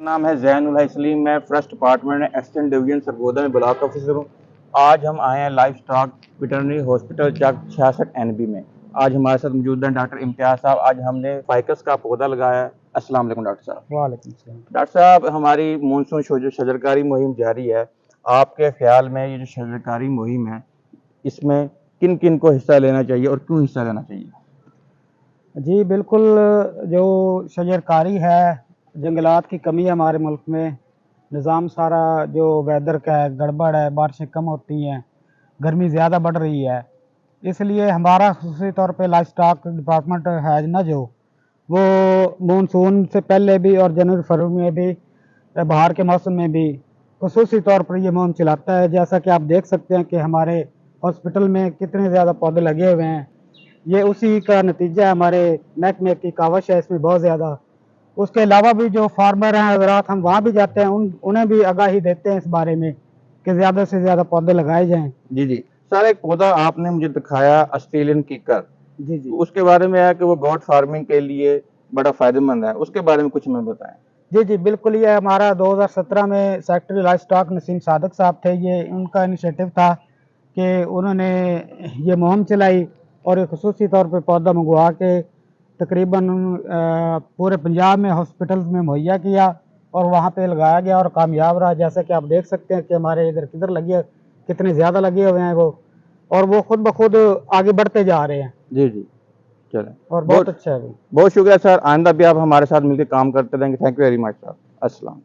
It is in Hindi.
नाम है ज़ैनुल हसलीम। मैं फर्स्ट डिपार्टमेंट में एक्सटेंड डिवीजन सरगोदा में ब्लॉक ऑफिसर हूँ। आज हम आए हैं लाइफ स्टॉक वेटरनरी हॉस्पिटल चक 66 NB में। आज हमारे साथ मौजूद हैं डॉक्टर इम्तियाज़ साहब। आज हमने फाइकस का पौधा लगाया है। अस्सलाम वालेकुम डॉक्टर साहब। वालेकुम सलाम। डॉक्टर साहब, हमारी मानसून शजरकारी मुहिम जारी है। आपके ख्याल में ये जो शजरकारी मुहिम है, इसमें किन किन को हिस्सा लेना चाहिए और क्यों हिस्सा लेना चाहिए? जी बिल्कुल, जो शजरकारी है, जंगलात की कमी है हमारे मुल्क में। निज़ाम सारा जो वेदर का है गड़बड़ है, बारिशें कम होती हैं, गर्मी ज़्यादा बढ़ रही है। इसलिए हमारा ख़ुसूसी तौर पे लाइफ स्टॉक डिपार्टमेंट है ना, जो वो मानसून से पहले भी और जनवरी फरवरी में भी, बहार के मौसम में भी ख़ुसूसी तौर पर ये मुहिम चलाता है। जैसा कि आप देख सकते हैं कि हमारे हॉस्पिटल में कितने ज़्यादा पौधे लगे हुए हैं। ये उसी का नतीजा है। हमारे महकमे की कावश है इसमें बहुत ज़्यादा। उसके अलावा भी जो फार्मर हैं हज़रात, हम वहाँ भी जाते हैं, उन्हें भी आगाही देते हैं इस बारे में कि ज़्यादा से ज़्यादा पौधे लगाए जाएँ। जी जी सर, एक पौधा आपने मुझे दिखाया ऑस्ट्रेलियन कीकर। जी, जी। उसके बारे में है कि वो गोट फार्मिंग के लिए बड़ा फ़ायदेमंद है। उसके बारे में कुछ हमें बताएं। जी, जी, बिल्कुल। ये हमारा 2017 में secretary life stock Naseem Sadiq साहब थे। ये उनका इनिशिएटिव था कि उन्होंने ये मुहिम चलाई और एक ख़ुसूसी तौर पे पौधा मंगवा के तकरीबन पूरे पंजाब में हॉस्पिटल्स में मुहैया किया और वहाँ पे लगाया गया और कामयाब रहा। जैसा कि आप देख सकते हैं कि हमारे इधर किधर लगे, कितने ज़्यादा लगे हुए हैं वो, और वो खुद ब खुद आगे बढ़ते जा रहे हैं जी जी, चलें। और बहुत अच्छा है वो। बहुत शुक्रिया सर। आइंदा भी आप हमारे साथ मिलकर काम करते रहेंगे। Thank you very much sir. अस्सलाम।